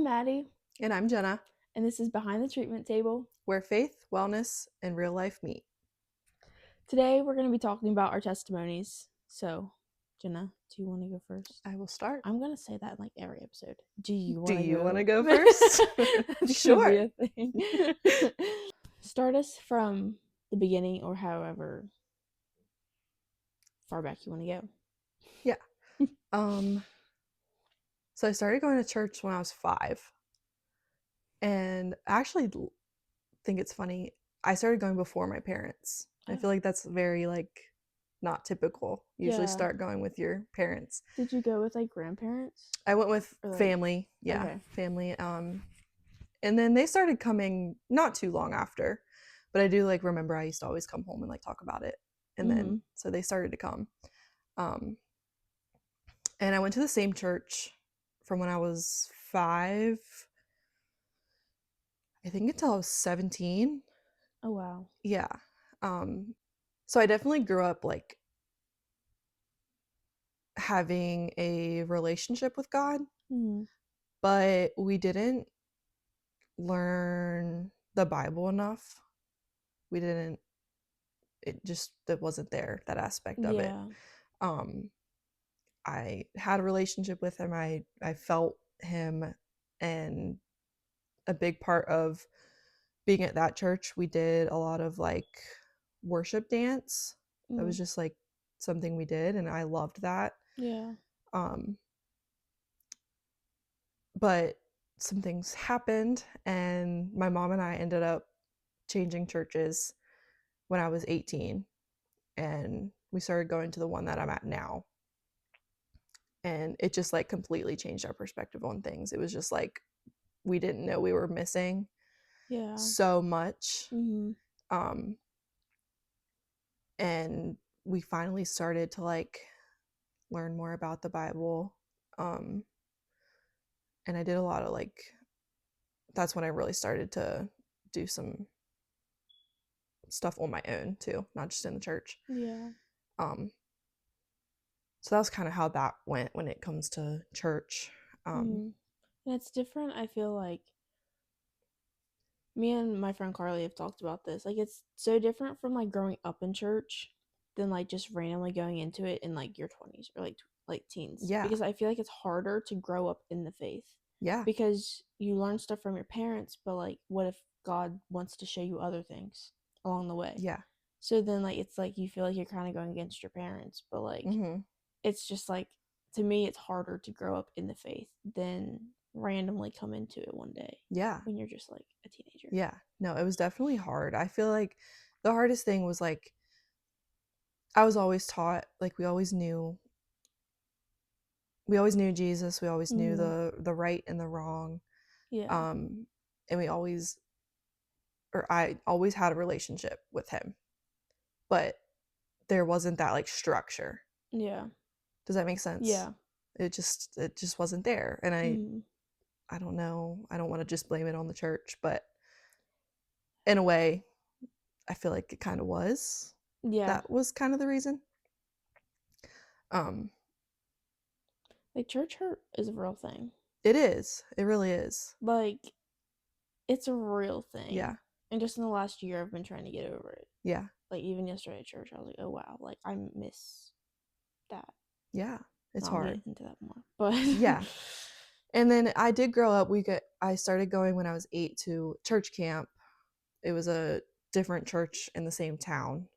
Maddie, And I'm Jenna, and this is Behind the Treatment Table. where faith, wellness, and real life meet. Today, we're going to be talking about our testimonies. So, Jenna, do you want to go first? I will start. I'm going to say that in like every episode. Do you Do want to you go? want to go first? It's Sure. gonna be a thing. Start us from the beginning or however far back you want to go. Yeah. So I started going to church when I was 5. And I actually think it's funny. I started going before my parents. I feel like that's very not typical. Usually Yeah. start going with your parents. Did you go with like grandparents? I went with Or, like- family. Yeah. Okay. Family. And then they started coming not too long after. But I do remember I used to always come home and talk about it. And then so they started to come. And I went to the same church from when I was 5, I think, until I was 17. Oh, wow. Yeah. So I definitely grew up having a relationship with God, but we didn't learn the Bible enough. It wasn't there, that aspect of it. I had a relationship with him. I felt him, and a big part of being at that church, we did a lot of worship dance. That was just something we did, and I loved that. Yeah. But some things happened, and my mom and I ended up changing churches when I was 18, and we started going to the one that I'm at now. And it just completely changed our perspective on things. It was just we didn't know we were missing so much. And we finally started to learn more about the Bible. And I did a lot of that's when I really started to do some stuff on my own too, not just in the church. Yeah. So that was kind of how that went when it comes to church. And it's different. I feel like me and my friend Carly have talked about this. It's so different from growing up in church than just randomly going into it in your 20s or teens. Yeah. Because I feel like it's harder to grow up in the faith. Yeah. Because you learn stuff from your parents, but what if God wants to show you other things along the way? Yeah. So then it's you feel like you're kind of going against your parents, but it's just to me it's harder to grow up in the faith than randomly come into it one day. Yeah. When you're just a teenager. Yeah. No, it was definitely hard. I feel like the hardest thing was I was always taught, we always knew Jesus. We always knew the right and the wrong. Yeah. And I always had a relationship with him, but there wasn't that structure. Yeah. Does that make sense? Yeah. It just wasn't there. And I don't know. I don't want to just blame it on the church, but in a way, I feel like it kind of was. Yeah. That was kind of the reason. Church hurt is a real thing. It is. It really is. It's a real thing. Yeah. And just in the last year, I've been trying to get over it. Yeah. Even yesterday at church, I was oh wow, I miss that. Yeah. It's I'll hard. get into that more. But yeah. And then I did grow up. I started going when I was 8 to church camp. It was a different church in the same town.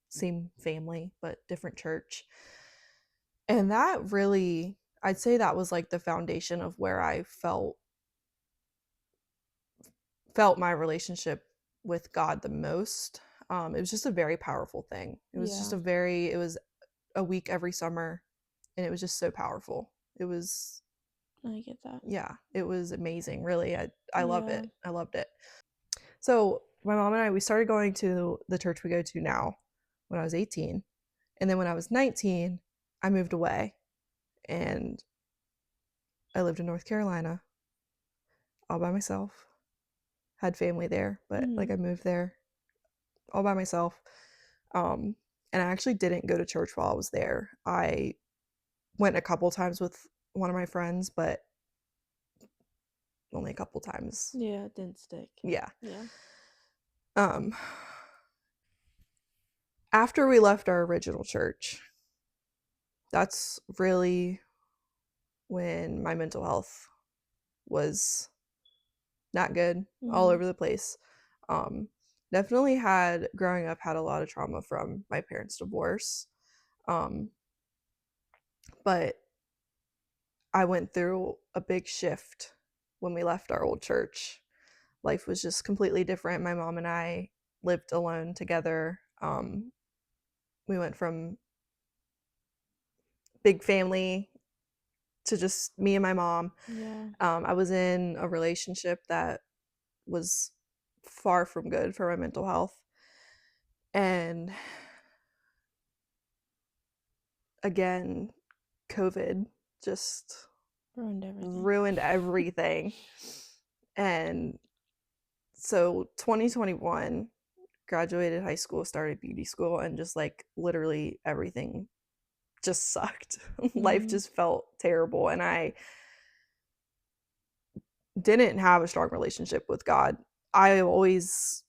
Same family, but different church. And that really, I'd say that was the foundation of where I felt my relationship with God the most. It was just a very powerful thing. It was just it was a week every summer, and it was just so powerful. It was, I get that. Yeah, it was amazing. Really, I love it. I loved it. So my mom and I, we started going to the church we go to now when I was 18. And then when I was 19, I moved away, and I lived in North Carolina all by myself. Had family there, but I moved there all by myself. And I actually didn't go to church while I was there. I went a couple times with one of my friends, but only a couple times. Yeah, it didn't stick. Yeah. Yeah. After we left our original church, that's really when my mental health was not good, all over the place. Definitely growing up, had a lot of trauma from my parents' divorce. But I went through a big shift when we left our old church. Life was just completely different. My mom and I lived alone together. We went from big family to just me and my mom. Yeah. I was in a relationship that was far from good for my mental health. And again, COVID just ruined everything. And so 2021, graduated high school, started beauty school, and just like literally everything just sucked. Life just felt terrible. And I didn't have a strong relationship with God. I always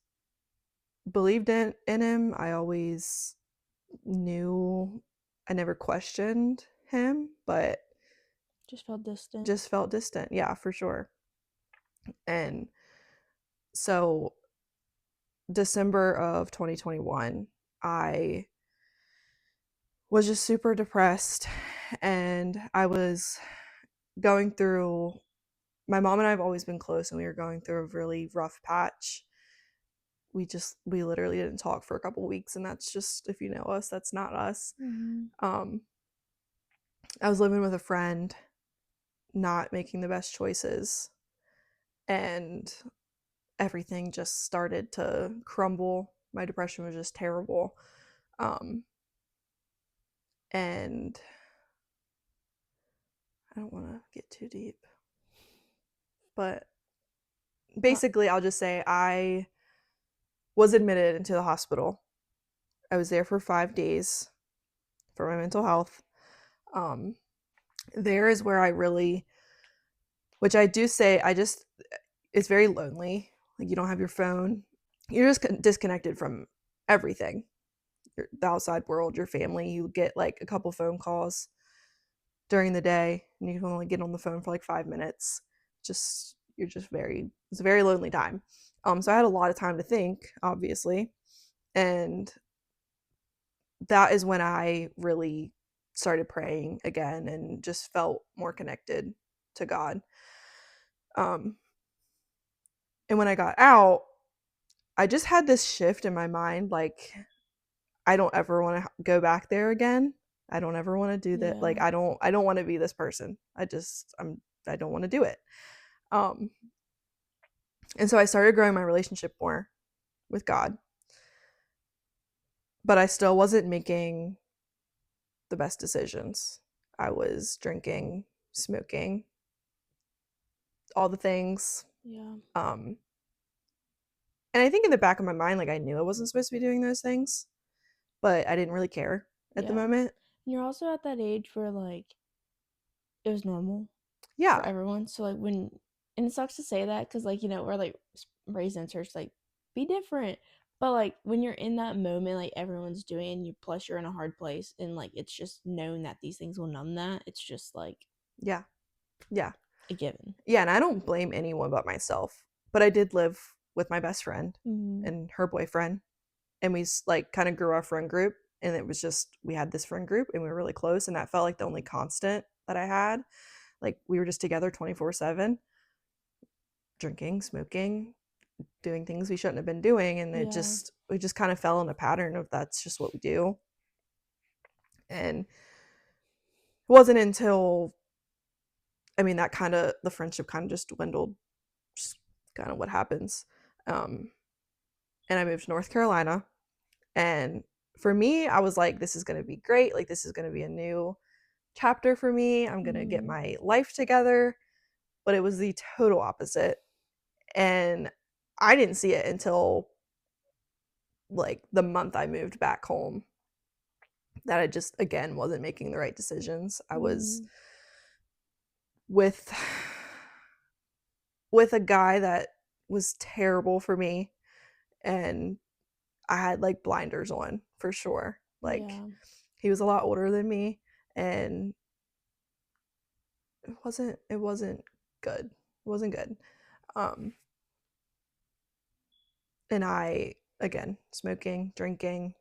believed in him. I always knew, I never questioned him, but Just felt distant. just felt distant. Yeah, for sure. And so December of 2021, I was just super depressed, and I was going through, my mom and I have always been close, and we were going through a really rough patch. We literally didn't talk for a couple weeks, and that's just, if you know us, that's not us. I was living with a friend, not making the best choices, and everything just started to crumble. My depression was just terrible. And I don't want to get too deep, but basically, I'll just say I was admitted into the hospital. I was there for 5 days for my mental health. There is where I really, which I do say, it's very lonely. Like, you don't have your phone. You're just disconnected from everything. The outside world, your family. You get like a couple phone calls during the day, and you can only get on the phone for like 5 minutes. It's a very lonely time. So I had a lot of time to think, obviously. And that is when I really started praying again and just felt more connected to God. And when I got out, I just had this shift in my mind, like, I don't ever want to go back there again. I don't ever want to do that. Like, I don't want to be this person. I don't want to do it. And so I started growing my relationship more with God. But I still wasn't making the best decisions. I was drinking, smoking, all the things. Yeah. And I think in the back of my mind, like, I knew I wasn't supposed to be doing those things, but I didn't really care at the moment. And you're also at that age where, like, it was normal for Yeah. everyone. So, like, and it sucks to say that because, like, we're, like, raised in church, like, be different. But, like, when you're in that moment, like, everyone's doing, plus you're in a hard place, and, like, it's just known that these things will numb that. It's just, like, Yeah. Yeah. a given. Yeah, and I don't blame anyone but myself. But I did live with my best friend and her boyfriend, and we like kind of grew our friend group, and it was just, we had this friend group and we were really close, and that felt like the only constant that I had. Like, we were just together 24/7, drinking, smoking, doing things we shouldn't have been doing, and we just kind of fell in a pattern of that's just what we do. And it wasn't until, I mean, the friendship kind of just dwindled, just kind of what happens. And I moved to North Carolina, and for me, I was like, this is going to be great. Like, this is going to be a new chapter for me. I'm going to get my life together. But it was the total opposite. And I didn't see it until like the month I moved back home, that I just, again, wasn't making the right decisions. I was with with a guy that was terrible for me, and I had like blinders on for sure. Like, Yeah. he was a lot older than me, and it wasn't good. It wasn't good. Um and I, again, smoking, drinking,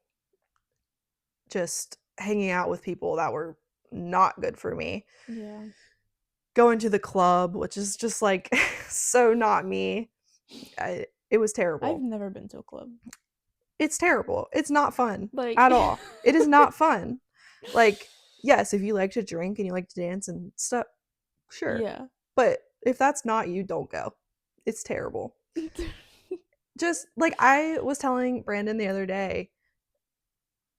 just hanging out with people that were not good for me. Yeah. Going to the club, which is just like so not me. It was I've terrible. never been to a club. It's terrible. It's not fun Like, at all. It is not fun. Like, yes, if you like to drink and you like to dance and stuff, sure. yeah. But if that's not you, don't go. It's terrible. Just like I was telling Brandon the other day,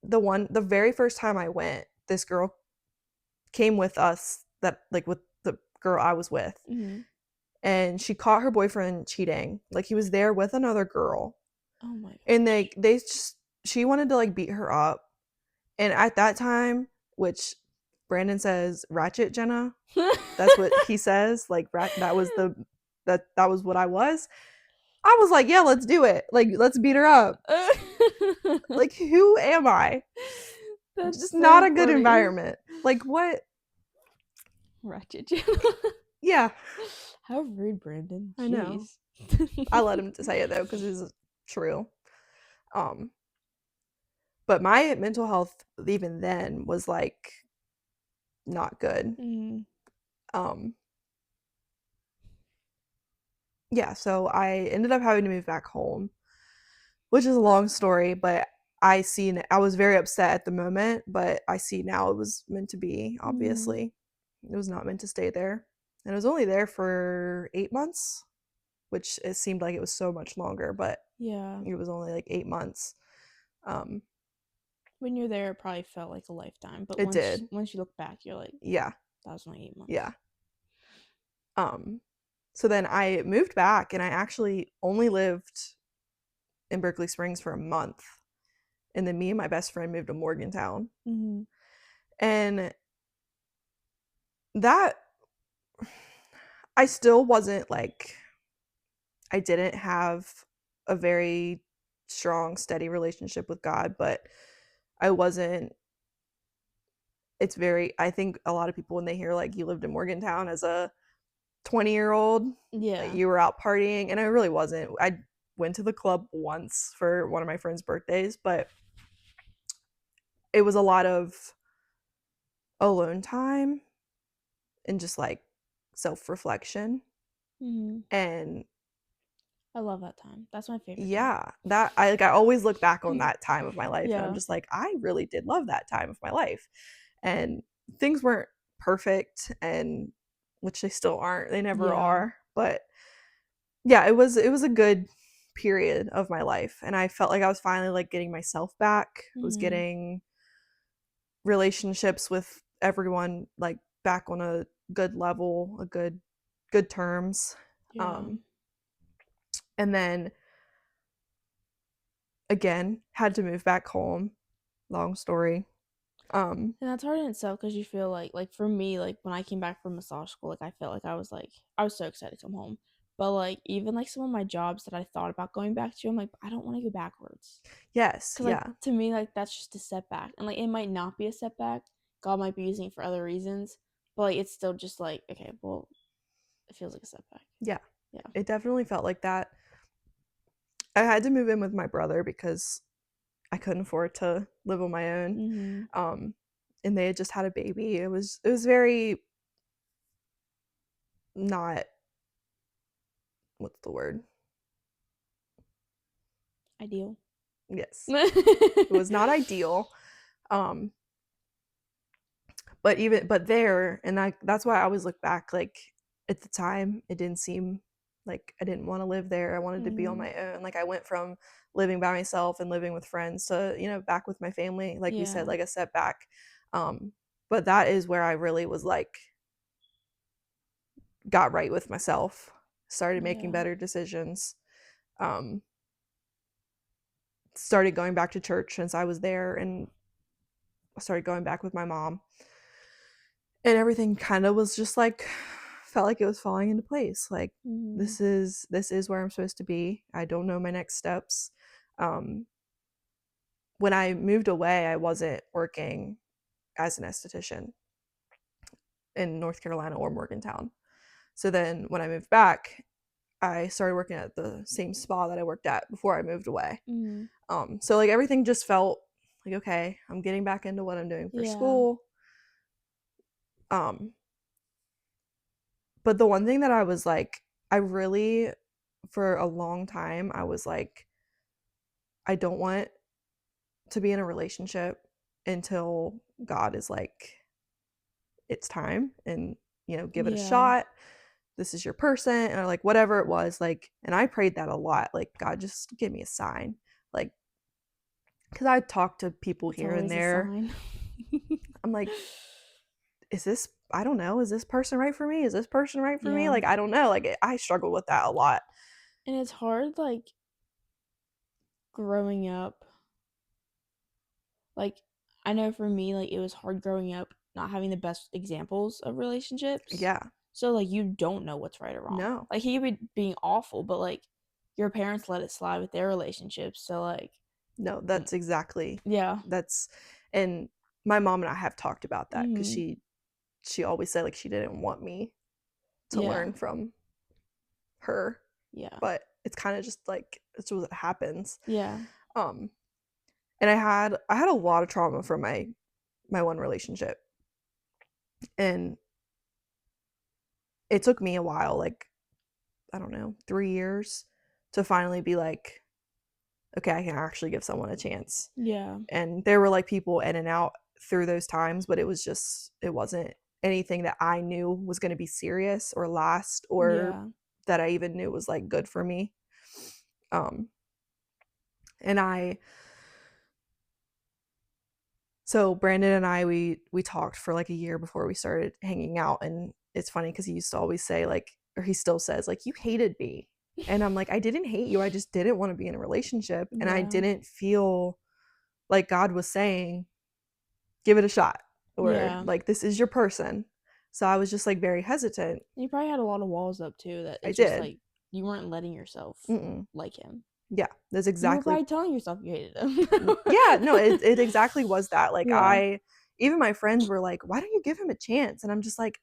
the very first time I went, this girl came with us, that like with the girl I was with, hmm and she caught her boyfriend cheating. Like, he was there with another girl, Oh my and gosh. they just, she wanted to like beat her up. And at that time, which Brandon says ratchet Jenna, that's what he says, like that was the that was what I was. I was like, yeah, let's do it. Like, let's beat her up. Like, who am I? That's Just not so a good funny. environment. Like, what? Ratchet Jenna. Yeah, How rude, Brandon. I know. Jeez. I let him to say it though because it's true. Um, but my mental health even then was like not good. mm, Um, yeah, so I ended up having to move back home, which is a long story, but I was very upset at the moment, but I see now it was meant to be, mm, obviously. It was not meant to stay there. And it was only there for 8 months, which it seemed like it was so much longer, but yeah. it was only like 8 months. Um, When you're there, it probably felt like a lifetime. But it once did. once you look back, you're like, Yeah. that was only 8 months. Yeah. Um, so then I moved back, and I actually only lived in Berkeley Springs for a month. And then me and my best friend moved to Morgantown. hmm And that, I still wasn't like, I didn't have a very strong, steady relationship with God, but I wasn't, it's very, I think a lot of people, when they hear like you lived in Morgantown as a 20-year-old, like Yeah. you were out partying, and I really wasn't. I went to the club once for one of my friend's birthdays, but it was a lot of alone time and just like self-reflection. hmm And I love that time. That's my favorite time. yeah, that I always look back on that time of my life, and I'm Yeah. just like, I really did love that time of my life. And things weren't perfect, and which they still aren't. They never Yeah. are. But yeah, it was a good period of my life, and I felt like I was finally like getting myself back. I was hmm getting relationships with everyone like back on a good level, a good terms. Yeah. Um and then again, had to move back home. Long story. Um, And that's hard in itself because you feel like for me, like when I came back from massage school, like I felt like I was so excited to come home. But like even like some of my jobs that I thought about going back to, I'm like, I don't want to go backwards. yes, Cause like yeah, to me, like that's just a setback. And like it might not be a setback. God might be using it for other reasons. But like it's still just like, okay, well, it feels like a setback. yeah. Yeah. It definitely felt like that. I had to move in with my brother because I couldn't afford to live on my own. Mm-hmm. Um, and they had just had a baby. It was very not, what's the word? Ideal. Yes. It was not ideal. Um, but there, and that's why I always look back, like at the time it didn't seem like I didn't want to live there. I wanted to be on mm-hmm. my own. Like, I went from living by myself and living with friends to, back with my family, like we said, Yeah. like a setback. But that is where I really was like, got right with myself, started making Yeah. better decisions. um Started going back to church since I was there, and started going back with my mom, and everything kind of was just like felt like it was falling into place. Like Mm-hmm. this is where I'm supposed to be. I don't know my next steps. When I moved away, I wasn't working as an esthetician in North Carolina or Morgantown. So then when I moved back, I started working at the same spa that I worked at before I moved away. Mm-hmm. So like everything just felt like, okay, I'm getting back into what I'm doing for Yeah. school. Um, but the one thing that I was like, I really, for a long time, I was like, I don't want to be in a relationship until God is like, it's time, and give it a Yeah. shot. This is your person, or like whatever it was, like, and I prayed that a lot, like, God, just give me a sign, like, because I talked to people It's here and always a there. sign. I'm like, is this, I don't know, is this person right for me? Is this person right for me? Yeah. Like, I don't know. Like, I struggle with that a lot. And it's hard, like, growing up. Like, I know for me, like, it was hard growing up not having the best examples of relationships. Yeah. So, like, you don't know what's right or wrong. No. Like, he could be being awful, but, like, your parents let it slide with their relationships. So, like, No, mm, that's exactly, yeah. that's, and my mom and I have talked about that, because Mm-hmm. she always said like she didn't want me to Yeah. learn from her, Yeah. but it's kind of just like it's what happens. Yeah. Um, and I had a lot of trauma from my one relationship, and it took me a while, like, I don't know, 3 years, to finally be like, okay, I can actually give someone a chance. Yeah. And there were like people in and out through those times, but it wasn't anything that I knew was going to be serious or last, or Yeah. that I even knew was like good for me. Um, and so Brandon and I, we talked for like a year before we started hanging out, and it's funny because he used to always say, like, or he still says, like, you hated me. And I'm like, I didn't hate you, I just didn't want to be in a relationship, and I Yeah. didn't feel like God was saying, give it a shot, or Yeah. like, this is your person. So I was just like very hesitant. You probably had a lot of walls up too that I it's just did. like you weren't letting yourself Mm-mm. like him. Yeah, that's You were exactly. probably telling yourself you hated him. Yeah, no, it exactly was that. Like, Yeah. even my friends were like, why don't you give him a chance? And I'm just like,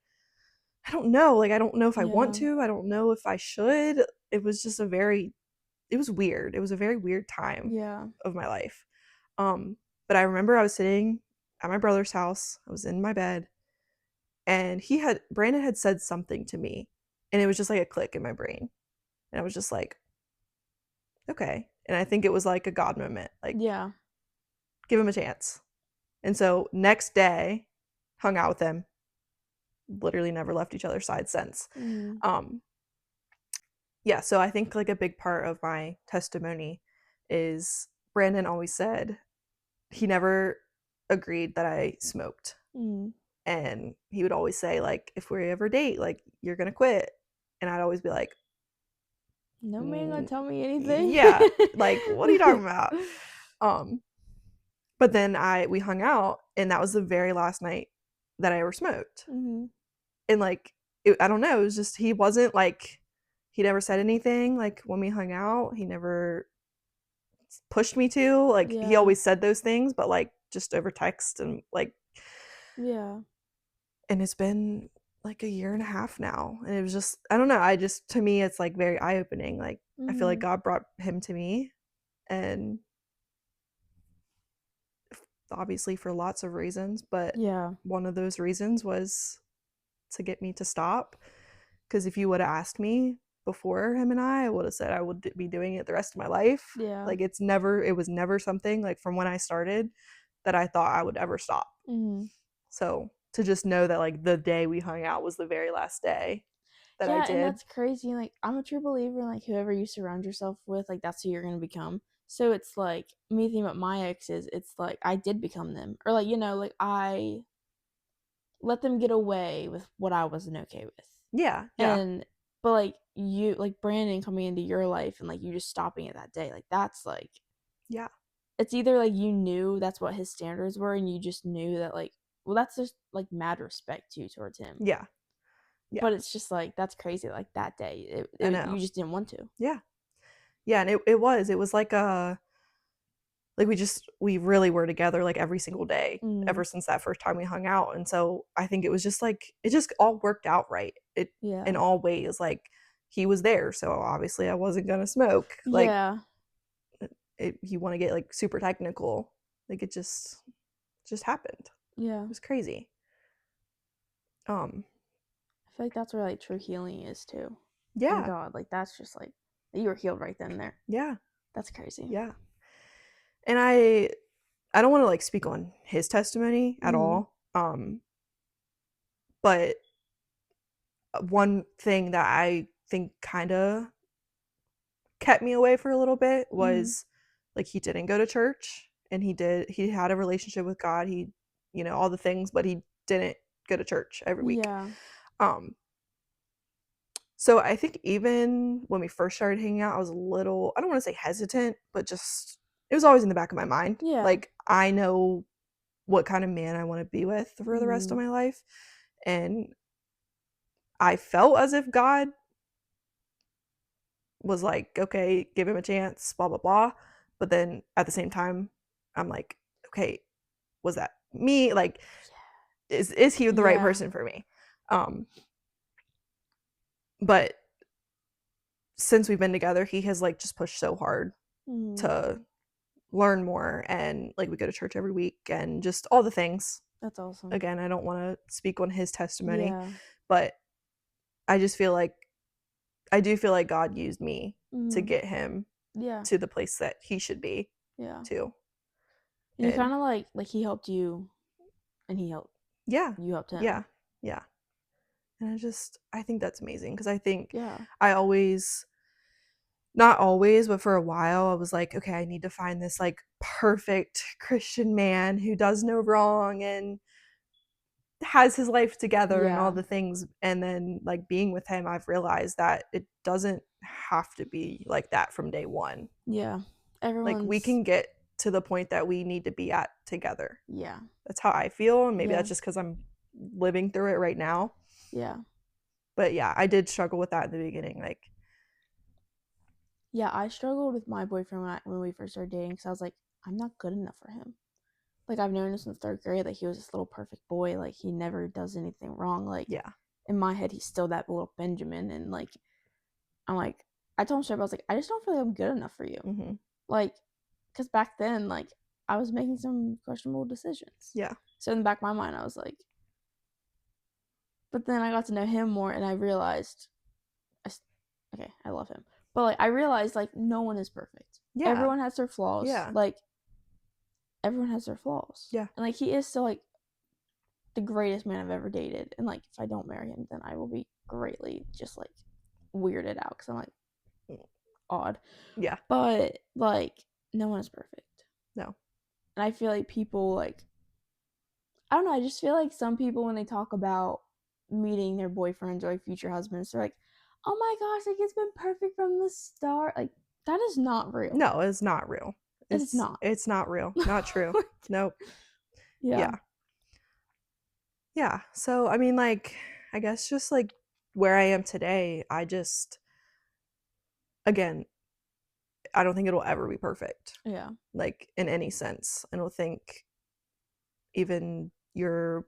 I don't know. Like, I don't know if I want Yeah. to. I don't know if I should. It was just it was weird. It was a very weird time Yeah. of my life. But I remember I was sitting at my brother's house. I was in my bed, and Brandon had said something to me, and it was just like a click in my brain. And I was just like, okay. And I think it was like a God moment, like, Yeah. give him a chance. And so next day, hung out with him, literally never left each other's side since. Mm. Um, yeah, so I think like a big part of my testimony is Brandon always said he never agreed that I smoked. Mm. And he would always say, like, if we ever date, like, you're gonna quit. And I'd always be like, No man gonna mm, tell me anything. yeah, like, what are you talking about? Um, but then we hung out, and that was the very last night that I ever smoked. Hmm. And like, I don't know, it was just, he wasn't like, he never said anything like when we hung out. He never pushed me to, like, he Yeah. always said those things, but like just over text, and like, Yeah. and it's been like a year and a half now, and it was just, I don't know, I just, to me it's like very eye-opening. Like, I feel like Hmm. God brought him to me, and obviously for lots of reasons, but Yeah. one of those reasons was to get me to stop. Because if you would have asked me before him and I would have said I would be doing it the rest of my life. Yeah. Like, it was never something, like, from when I started, that I thought I would ever stop. Hmm. So to just know that like the day we hung out was the very last day that I Yeah, and did. that's crazy. Like, I'm a true believer in like whoever you surround yourself with, like that's who you're gonna become. So it's like me thinking about my exes, it's like I did become them. Or like, like I let them get away with what I wasn't okay with. Yeah, yeah, And but like you like Brandon coming into your life and like you just stopping it that day, like that's like yeah, it's either like you knew that's what his standards were and you just knew that like well that's just like mad respect too towards him. yeah. Yeah. But it's just like that's crazy. Like that day, I you know. just didn't want to. Yeah. Yeah, and it was like a like we really were together like every single day ever Mm, since that first time we hung out. And so I think it was just like it just all worked out right. It yeah. in all ways, like he was there, so obviously I wasn't gonna smoke. Like Yeah. you want to get like super technical, like it just happened. Yeah. It was crazy. Um, I feel like that's where like true healing is too. In yeah, God, like that's just like you were healed right then and there. yeah, That's crazy. yeah. And I don't want to like speak on his testimony at Mm-hmm. all. But one thing that I think kind of kept me away for a little bit Mm-hmm. was like he didn't go to church, and he had a relationship with God. He, all the things, but he didn't go to church every week. Yeah. Um so I think even when we first started hanging out, I was a little, I don't want to say hesitant, but just it was always in the back of my mind. Yeah. Like I know what kind of man I want to be with for the rest of Mm-hmm. my life. And I felt as if God was like, okay, give him a chance, blah, blah, blah. But then at the same time, I'm like, okay, was that me? Like, is he the right Yeah. person for me? Um, but since we've been together, he has like just pushed so hard Mm-hmm. to learn more, and like we go to church every week and just all the things. That's awesome. Again, I don't want to speak on his testimony, Yeah. but I just feel like I do feel like God used me to Mm-hmm. get him Yeah. to the place that he should be Yeah. too. And you And kind of like he helped you, and he helped yeah, you helped him. yeah, yeah. And I think that's amazing because I think Yeah. I always, not always, but for a while, I was like, okay, I need to find this like perfect Christian man who does no wrong and has his life together and all Yeah. the things. And then like being with him, I've realized that it doesn't have to be like that from day one. Yeah. Like we Everyone's can get to the point that we need to be at together. yeah. That's how I feel, and maybe Yeah. that's just because I'm living through it right now. Yeah. But yeah, I did struggle with that in the beginning. Like, Yeah, I struggled with my boyfriend when we first started dating because I was like, I'm not good enough for him. Like I've known him since third grade. Like he was this little perfect boy. Like he never does anything wrong. Like yeah, in my head, he's still that little Benjamin. And like I'm like, I told him straight, I was like, I just don't feel like I'm good enough for you. mm-hmm. Like, because back then, like I was making some questionable decisions. Yeah, So in the back of my mind, I was like, but then I got to know him more, and I realized, okay, I love him. But like I realized, like no one is perfect. yeah, Everyone has their flaws. yeah, Like everyone has their flaws. yeah, And like he is still like the greatest man I've ever dated. And like if I don't marry him, then I will be greatly just like weirded out because I'm like odd. yeah. But like no one is perfect. No, And I feel like people like I don't know, I just feel like some people when they talk about meeting their boyfriends or like future husbands, they're like, oh my gosh, like it's been perfect from the start. Like that is not real. no, it's not real. It's It's not. it's not real. Not true. Nope. Yeah. Yeah, yeah. So I mean, like, I guess just like where I am today, I just again, I don't think it'll ever be perfect. Yeah. Like in any sense, I don't think even your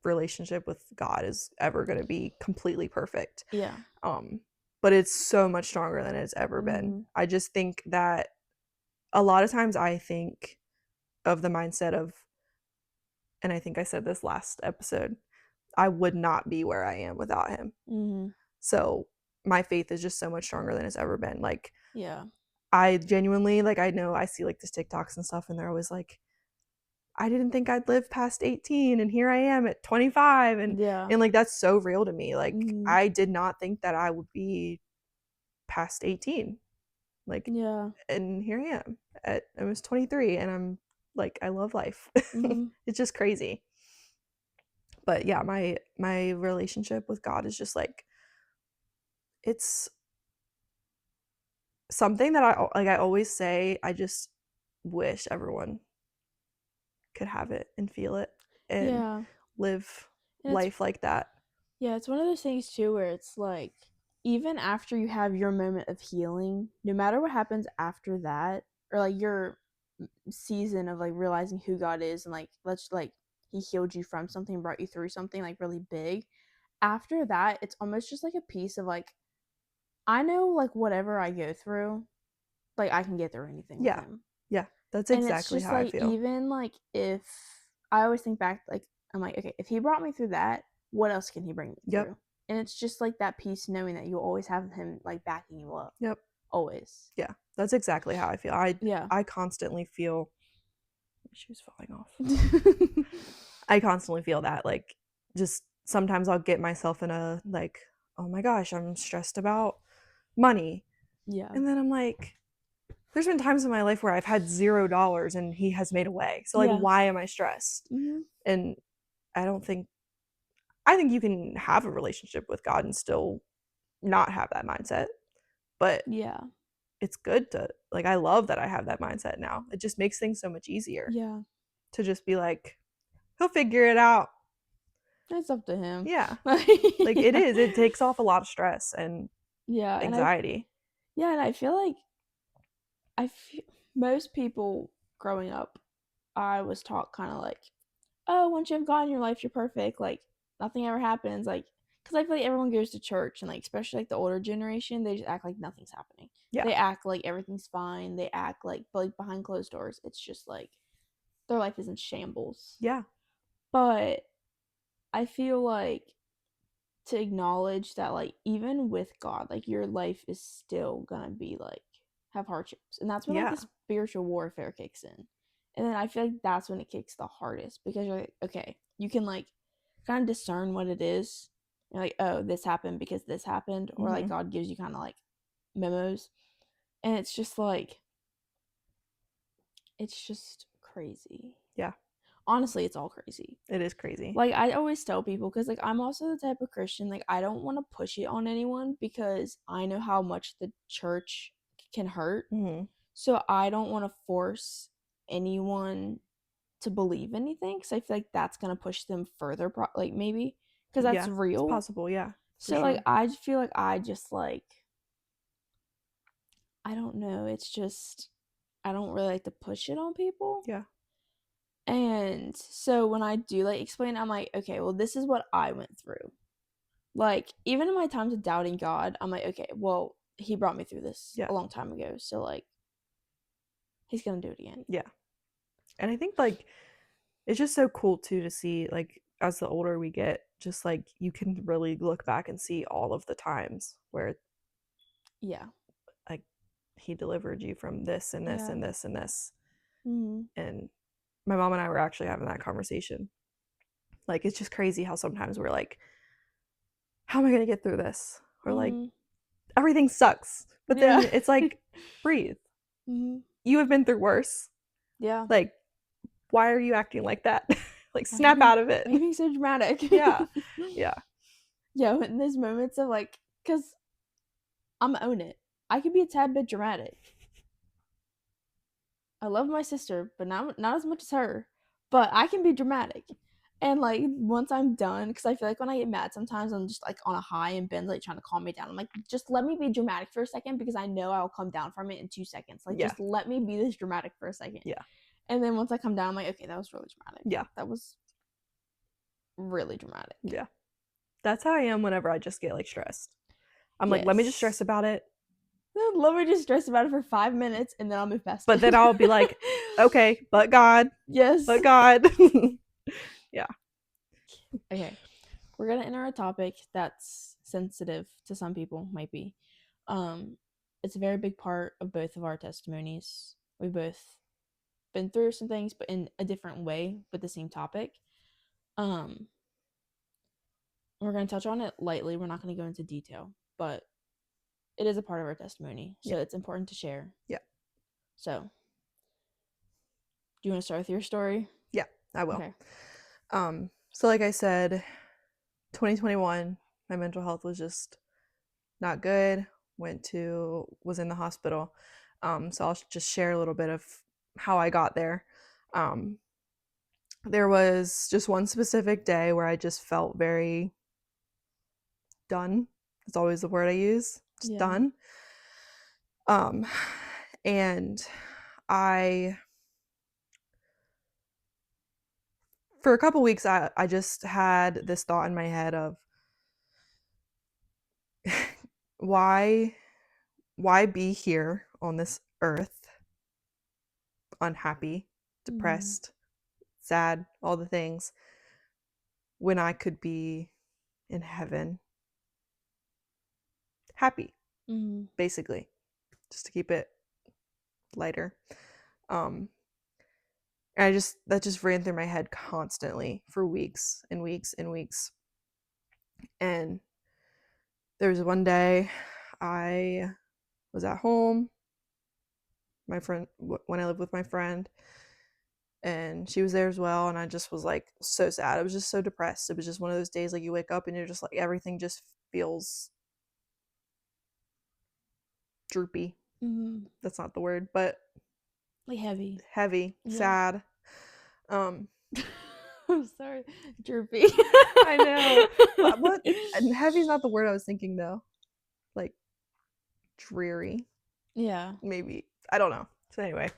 relationship with God is ever going to be completely perfect. Yeah. Um, but it's so much stronger than it's ever been. Mm-hmm. I just think that a lot of times I think of the mindset of, and I think I said this last episode, I would not be where I am without him. Mm-hmm. So my faith is just so much stronger than it's ever been. Like Yeah. I genuinely, like, I know I see like this TikToks and stuff, and they're always like, I didn't think I'd live past 18, and here I am at 25. and Yeah. and like that's so real to me. Like Mm-hmm. I did not think that I would be past 18. Like, Yeah. and here I am at I was 23, and I'm like, I love life. Mm-hmm. It's just crazy. But yeah, my relationship with God is just like, it's something that I always say, I just wish everyone could have it and feel it and Yeah. live And it's life like that. Yeah, it's one of those things too where it's like even after you have your moment of healing, no matter what happens after that, or like your season of like realizing who God is and like let's like he healed you from something, brought you through something like really big. After that, it's almost just like a piece of like I know like whatever I go through, like I can get through anything with Yeah. him. Yeah. That's And it's exactly just how I like feel. even like if I always think back like I'm like okay, if he brought me through that, what else can he bring me Yep. through? And it's just like that peace knowing that you'll always have him like backing you up. Yep. Always. Yeah. That's exactly how I feel. I Yeah. I constantly feel my shoes falling off. I constantly feel that like just sometimes I'll get myself in a like, oh my gosh, I'm stressed about money. yeah. And then I'm like, there's been times in my life where I've had $0 and he has made a way. So like Yeah. why am I stressed? Mm-hmm. And I don't think I think you can have a relationship with God and still not have that mindset. But Yeah. it's good to like I love that I have that mindset now. It just makes things so much easier Yeah. to just be like, he'll figure it out. It's up to him. Yeah. Like it yeah. is. It takes off a lot of stress and Yeah, anxiety. and I feel like I feel most people growing up, I was taught kind of like, oh, once you have God in your life, you're perfect. Like nothing ever happens. Like, because I feel like everyone goes to church and like especially like the older generation, they just act like nothing's happening. Yeah. They act like everything's fine. They act like, but like behind closed doors, it's just like their life is in shambles. Yeah. But I feel like to acknowledge that like even with God, like your life is still gonna be like have hardships. And that's when like the Yeah. spiritual warfare kicks in. And then I feel like that's when it kicks the hardest because you're like, okay, you can like kind of discern what it is. You're like, oh, this happened because this happened, or like Mhm. God gives you kind of like memos. And it's just crazy. Yeah. Honestly, it's all crazy. It is crazy. Like I always tell people because like I'm also the type of Christian like I don't want to push it on anyone because I know how much the church can hurt. Mhm. So I don't want to force anyone to believe anything because I feel like that's gonna push them further. Like maybe because that's Yeah. It's real. possible. Yeah. For So like sure. I feel like I just like I don't know. It's just I don't really like to push it on people. Yeah. And so when I do like explain, I'm like, okay, well, this is what I went through. Like, even in my times of doubting God, I'm like, okay, well, he brought me through this Yeah. a long time ago. So, like, he's going to do it again. Yeah. And I think like it's just so cool too to see like as the older we get, just like you can really look back and see all of the times where Yeah. like he delivered you from this and this Yeah. and this and this. Mm-hmm. And my mom and I were actually having that conversation. Like it's just crazy how sometimes we're like, how am I going to get through this? Or like Mm-hmm. everything sucks. But Yeah. then it's like breathe. mm-hmm. You have been through worse. Yeah. Like why are you acting like that? Like Why are you snap out of it. being so dramatic? Yeah. Yeah. Yeah, in those moments of like, because I'm gonna own it. I could be a tad bit dramatic. I love my sister, but not as much as her. But I can be dramatic. And like once I'm done, because I feel like when I get mad, sometimes I'm just like on a high and Ben's like trying to calm me down. I'm like, just let me be dramatic for a second because I know I'll come down from it in 2 seconds. Like Yeah. just let me be this dramatic for a second. Yeah. And then once I come down, I'm like, okay, that was really dramatic. Yeah. That was really dramatic. Yeah. That's how I am whenever I just get like stressed. I'm like, let me just stress Yes. about it. Let me just stress about it for 5 minutes and then I'll move past But it. then I'll be like, okay, but God, yes. but God. Yeah. Okay. We're gonna enter a topic that's sensitive to some people, might be. It's a very big part of both of our testimonies. We've both been through some things, but in a different way, with the same topic. Um, we're gonna touch on it lightly. We're not gonna go into detail, but it is a part of our testimony, so Yeah. it's important to share. Yeah. So, do you want to start with your story? Yeah, I will. Okay. So like I said, 2021, my mental health was just not good. Was in the hospital. So I'll just share a little bit of how I got there. There was just one specific day where I just felt very done. It's always the word I use. Just done. And I, for a couple weeks, I just had this thought in my head of why be here on this earth unhappy, depressed, sad, all the things, when I could be in heaven happy, basically, just to keep it lighter. That just ran through my head constantly for weeks and weeks and weeks. And there was one day I was at home, my friend, when I lived with my friend, and she was there as well, and I just was like so sad. I was just so depressed. It was just one of those days like you wake up and you're just like everything just feels droopy. That's not the word, but like heavy, sad. I'm sorry, droopy. I know. What? And heavy's not the word I was thinking though. Like dreary. Yeah. Maybe. I don't know. So anyway.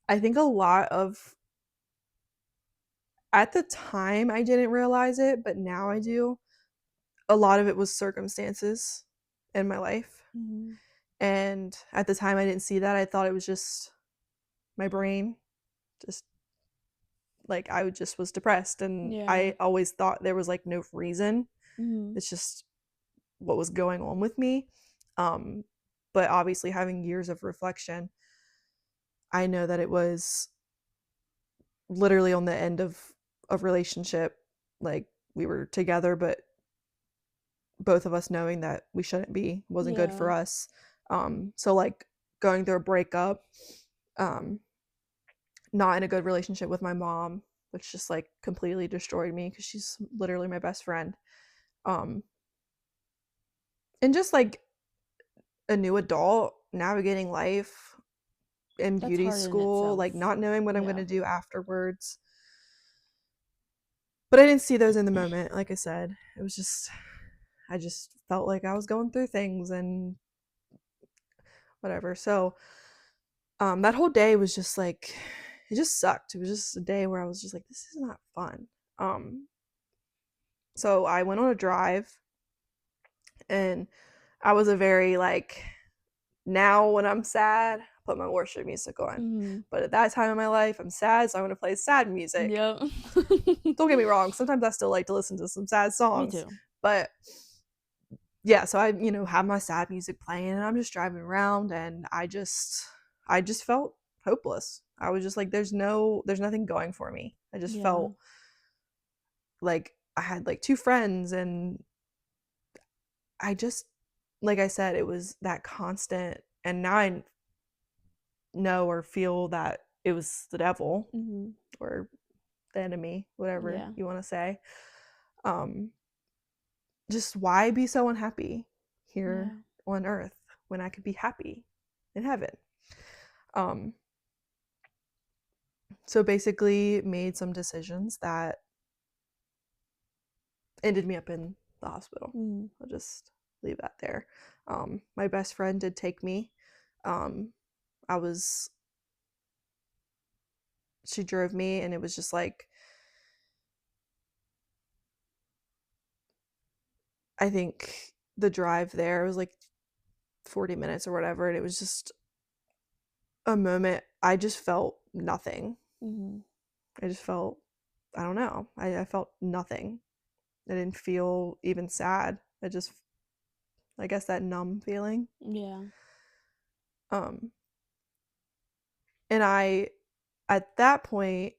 I think a lot of, at the time I didn't realize it, but now I do. A lot of it was circumstances in my life. And at the time I didn't see that. I thought it was just my brain. Just like I just was depressed, and I always thought there was like no reason. It's just what was going on with me. But obviously having years of reflection, I know that it was literally on the end of a relationship. Like we were together, but both of us knowing that we shouldn't be, wasn't good for us. So like going through a breakup, not in a good relationship with my mom, which just like completely destroyed me because she's literally my best friend. And just like a new adult navigating life in beauty school, like not knowing what I'm going to do afterwards. But I didn't see those in the moment. Like I said, it was just, I just felt like I was going through things and whatever. So that whole day was just like, it just sucked. It was just a day where I was just like, this is not fun. So I went on a drive, and I was a very like, now when I'm sad, put my worship music on. But at that time in my life, I'm sad, so I'm going to play sad music. Don't get me wrong, sometimes I still like to listen to some sad songs. Me too. But yeah, so I, have my sad music playing, and I'm just driving around, and I just felt hopeless. I was just like, there's nothing going for me. I just felt like I had like two friends, and I just, like I said, it was that constant, and now I know or feel that it was the devil or the enemy, whatever you want to say. Just why be so unhappy here on earth when I could be happy in heaven? So basically made some decisions that ended me up in the hospital. I'll just leave that there. My best friend did take me. She drove me, and it was just like, I think the drive there was like 40 minutes or whatever, and it was just a moment I just felt nothing. I just felt, I don't know, I felt nothing. I didn't feel even sad. I guess that numb feeling. And at that point,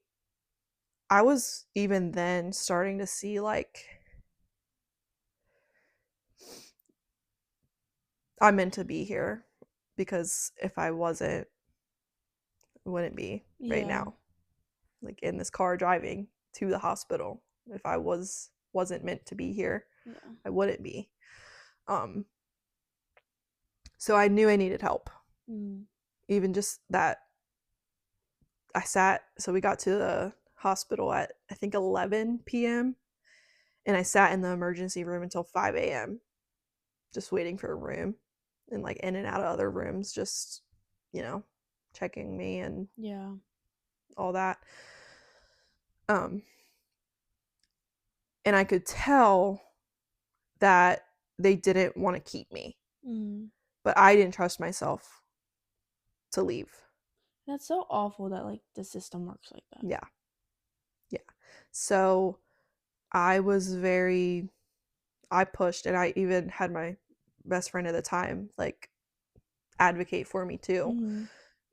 I was even then starting to see like, I'm meant to be here, because if I wasn't, I wouldn't be right now, like in this car driving to the hospital. If I wasn't meant to be here, I wouldn't be. So I knew I needed help. Even just that, so we got to the hospital at I think 11 p.m. And I sat in the emergency room until 5 a.m. just waiting for a room, and like in and out of other rooms, just, you know, checking me and Yeah. all that. And I could tell that they didn't want to keep me, but I didn't trust myself to leave. That's so awful that like the system works like that. Yeah. So I pushed, and I even had my best friend at the time like advocate for me too,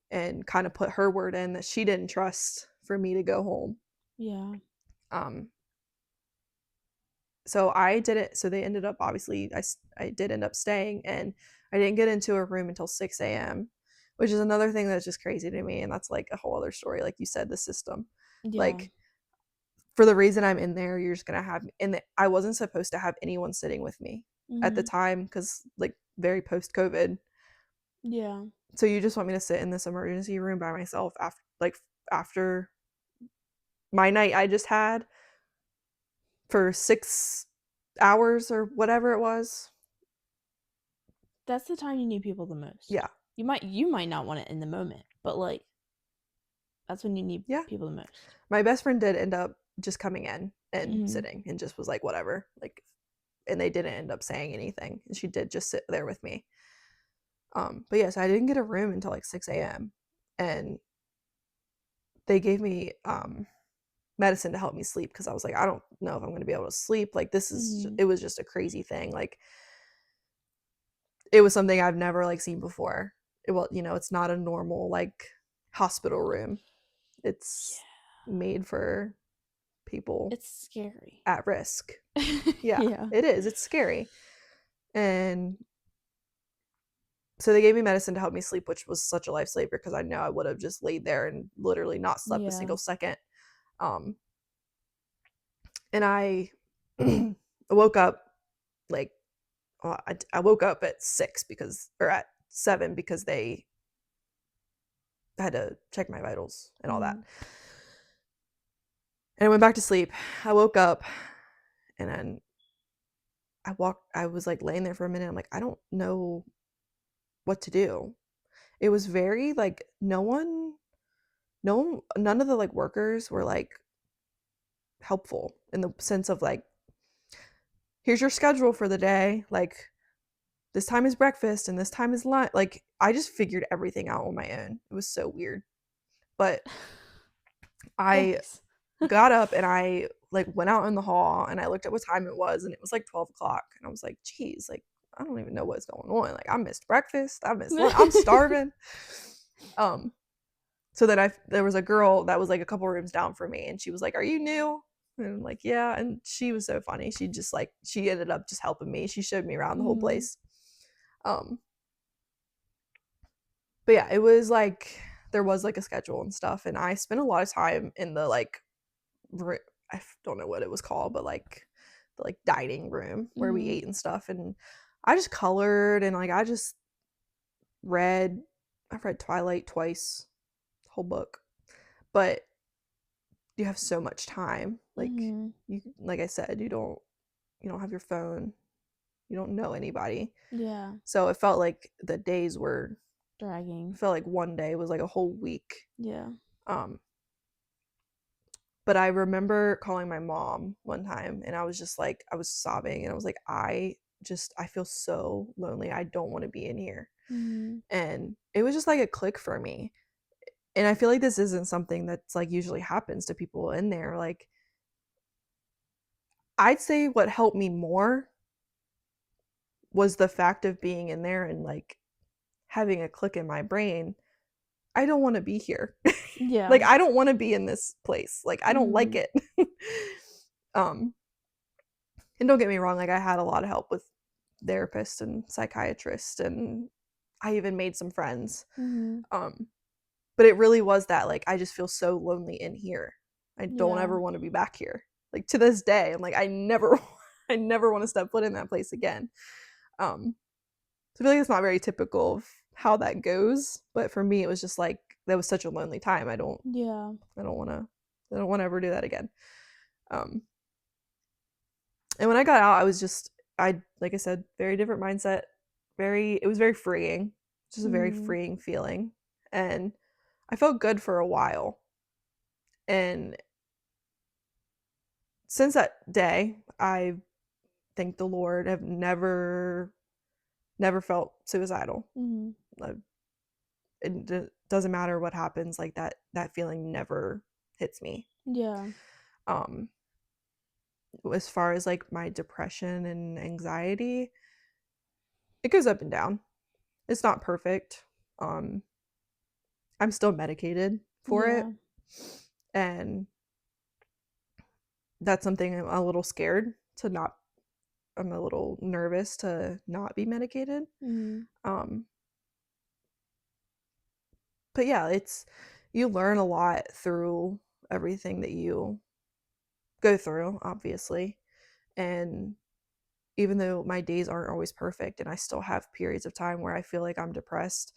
and kind of put her word in that she didn't trust for me to go home. Yeah. So I did it. So they ended up, obviously, I did end up staying, and I didn't get into a room until 6 a.m., which is another thing that's just crazy to me. And that's like a whole other story. Like you said, the system. Yeah. Like, for the reason I'm in there, you're just going to have, and I wasn't supposed to have anyone sitting with me at the time, because like very post COVID. Yeah. So you just want me to sit in this emergency room by myself after my night I just had for 6 hours or whatever it was. That's the time you need people the most. Yeah. You might not want it in the moment, but like that's when you need people the most. My best friend did end up just coming in and sitting, and just was like, whatever. Like, and they didn't end up saying anything. And she did just sit there with me. But yeah, so I didn't get a room until like 6 a.m. And they gave me medicine to help me sleep, because I was like, I don't know if I'm going to be able to sleep. Like, it was just a crazy thing. Like, it was something I've never like seen before. It's not a normal like hospital room. It's made for people. It's scary. At risk. Yeah. It is. It's scary. And so they gave me medicine to help me sleep, which was such a lifesaver, because I know I would have just laid there and literally not slept a single second. And I woke up like, I woke up at 6 or at 7, because they had to check my vitals and all that. And I went back to sleep. I woke up, and then I was like laying there for a minute. I'm like, I don't know what to do. It was very like, none of the like workers were like helpful, in the sense of like, here's your schedule for the day. Like, this time is breakfast and this time is lunch. Like, I just figured everything out on my own. It was so weird. But I got up, and I like went out in the hall, and I looked at what time it was, and it was like 12 o'clock. And I was like, geez, like, I don't even know what's going on. Like, I missed breakfast. I missed lunch. I'm starving. So then there was a girl that was like a couple rooms down from me, and she was like, are you new? And I'm like, yeah. And she was so funny. She ended up just helping me. She showed me around the whole place. But yeah, it was like, there was like a schedule and stuff, and I spent a lot of time in the like, I don't know what it was called, but like the like dining room where we ate and stuff. And I just colored, and like I've read Twilight twice, whole book. But you have so much time. Like, like I said, you don't have your phone. You don't know anybody. Yeah. So it felt like the days were dragging. It felt like one day was like a whole week. Yeah. But I remember calling my mom one time, and I was just like, I was sobbing, and I was like, I feel so lonely. I don't want to be in here. And it was just like a click for me. And I feel like this isn't something that's like usually happens to people in there. Like, I'd say what helped me more was the fact of being in there and like having a click in my brain. I don't want to be here. Yeah. Like, I don't want to be in this place. Like, I don't like it. And don't get me wrong, like, I had a lot of help with therapists and psychiatrists, and I even made some friends. But it really was that, like, I just feel so lonely in here. I don't ever want to be back here. Like, to this day, I'm like, I never want to step foot in that place again. So I feel like it's not very typical of how that goes, but for me, it was just like, that was such a lonely time. I don't want to ever do that again. And when I got out, I was just, like I said, very different mindset. It was very freeing. Just a very Mm-hmm. freeing feeling. And I felt good for a while. And since that day, I thank the Lord, have never felt suicidal. Mm-hmm. It doesn't matter what happens, like that feeling never hits me. Yeah. Um as far as like my depression and anxiety, it goes up and down. It's not perfect. Um I'm still medicated for it, Yeah. and that's something I'm a little scared to not I'm a little nervous to not be medicated. Mm-hmm. Um but yeah, it's you learn a lot through everything that you go through, obviously. And even though my days aren't always perfect and I still have periods of time where I feel like I'm depressed,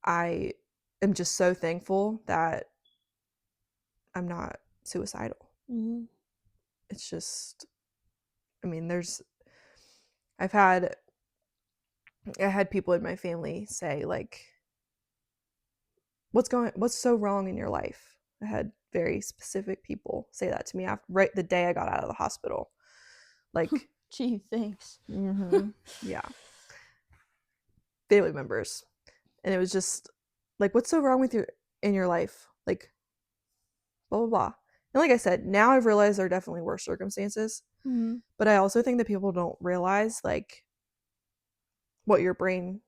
I am just so thankful that I'm not suicidal. Mm-hmm. It's just, I mean, I've had, I had people in my family say, like, what's so wrong in your life? I had very specific people say that to me after, right the day I got out of the hospital. Like, Gee, thanks. yeah, family members. And it was just like, what's so wrong with you in your life? Like, blah, blah, blah. And like I said, now I've realized there are definitely worse circumstances. Mm-hmm. But I also think that people don't realize like what your brain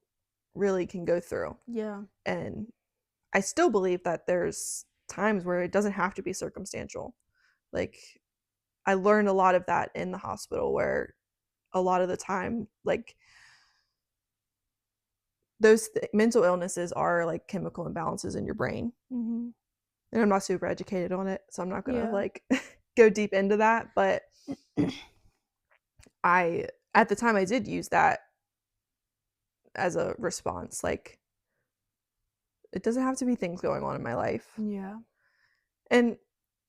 really can go through. Yeah. And I still believe that there's times where it doesn't have to be circumstantial. Like I learned a lot of that in the hospital where a lot of the time like mental illnesses are like chemical imbalances in your brain. Mm-hmm. And I'm not super educated on it, so I'm not going to Yeah. like go deep into that, but I at the time I did use that as a response. Like it doesn't have to be things going on in my life. Yeah. And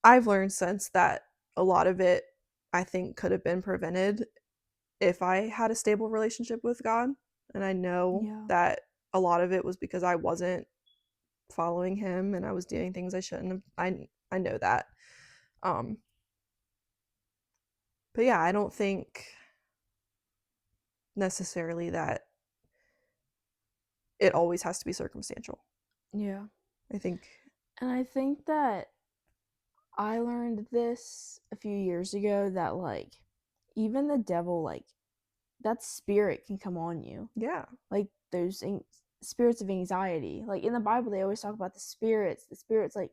I've learned since that a lot of it I think could have been prevented if I had a stable relationship with God. And I know Yeah. that a lot of it was because I wasn't following him and I was doing things I shouldn't have. I know that. Um but yeah, I don't think necessarily that it always has to be circumstantial. Yeah. I think And I think that I learned this a few years ago that like even the devil like that spirit can come on you. yeah. Like those spirits of anxiety. Like in the Bible they always talk about the spirits. The spirits like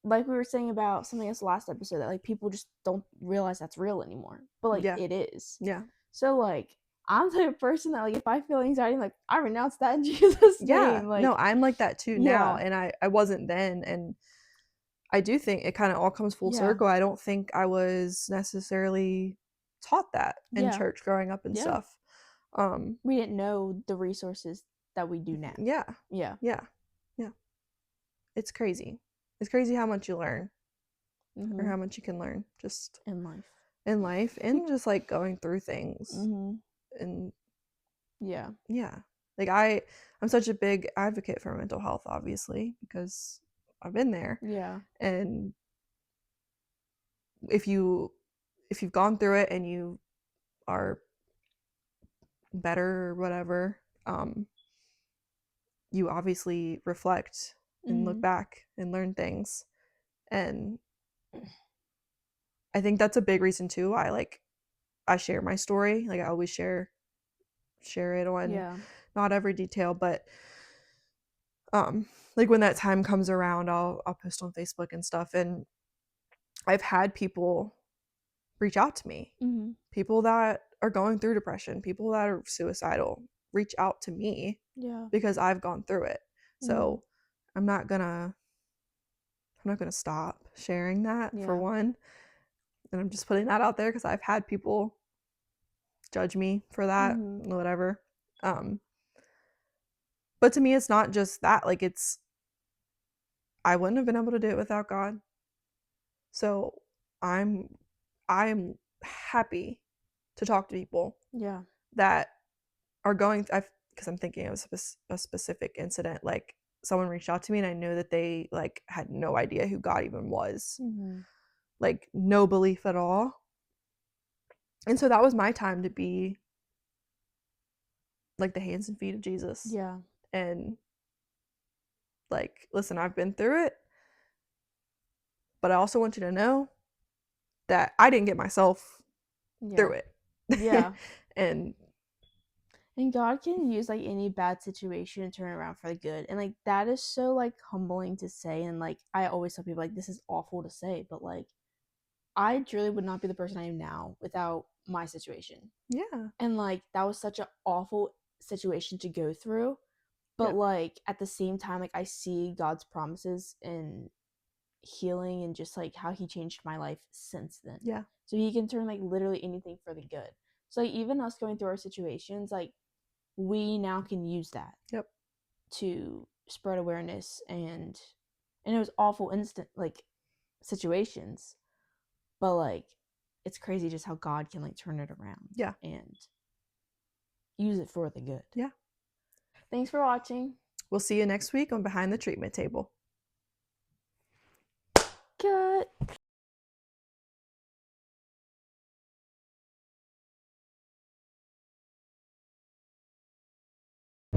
we were saying about something else last episode that like people just don't realize that's real anymore. But like Yeah. it is. Yeah. So like I'm the type of person that like if I feel anxiety, I'm like I renounce that in Jesus' Yeah. name. No, Like I'm like that too now, yeah. and I wasn't then, and I do think it kind of all comes full Yeah. circle. I don't think I was necessarily taught that in Yeah. church growing up and Yeah. stuff. Um We didn't know the resources that we do now. yeah. Yeah. Yeah. Yeah. It's crazy. It's crazy how much you learn or Mm-hmm. how much you can learn just In life. in life and just like going through things. Mm-hmm. And Yeah. yeah. Like I'm such a big advocate for mental health obviously because I've been there. Yeah. And if you've gone through it and you are better or whatever, you obviously reflect and look Mm-hmm. back and learn things. And I think that's a big reason too why like I share my story. Like I always share it on Yeah. not every detail, but like when that time comes around, I'll post on Facebook and stuff. And I've had people reach out to me, Mm-hmm. people that are going through depression, people that are suicidal, reach out to me Yeah. because I've gone through it. Mm-hmm. So I'm not gonna stop sharing that for Yeah. one. And I'm just putting that out there because I've had people judge me for that, Mm-hmm. whatever. Um, but to me, it's not just that. Like I wouldn't have been able to do it without God. So I'm happy to talk to people Yeah. that are going because I'm thinking of a specific incident. Like someone reached out to me and I knew that they like had no idea who God even was. Like no belief at all. And so that was my time to be like the hands and feet of Jesus. Yeah. And like, listen, I've been through it, but I also want you to know that I didn't get myself through it. Yeah. And God can use like any bad situation to turn around for the good. And like that is so like humbling to say. And like I always tell people like this is awful to say, but like I truly would not be the person I am now without my situation. Yeah. And like that was such an awful situation to go through. But like at the same time, like I see God's promises and healing and just like how he changed my life since then. Yeah. So he can turn like literally anything for the good. So like even us going through our situations, like we now can use that. Yep. To spread awareness and it was awful instant like situations. But like it's crazy just how God can like turn it around. Yeah. And use it for the good. Yeah. Thanks for watching. We'll see you next week on Behind the Treatment Table. Cut.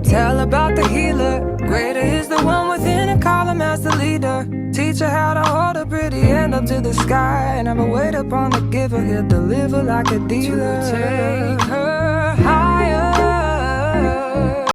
Tell about the healer. Greater is the one within and call him as the leader. Teach her how to hold a pretty hand up to the sky. And never wait upon the giver. He'll deliver like a dealer. To take her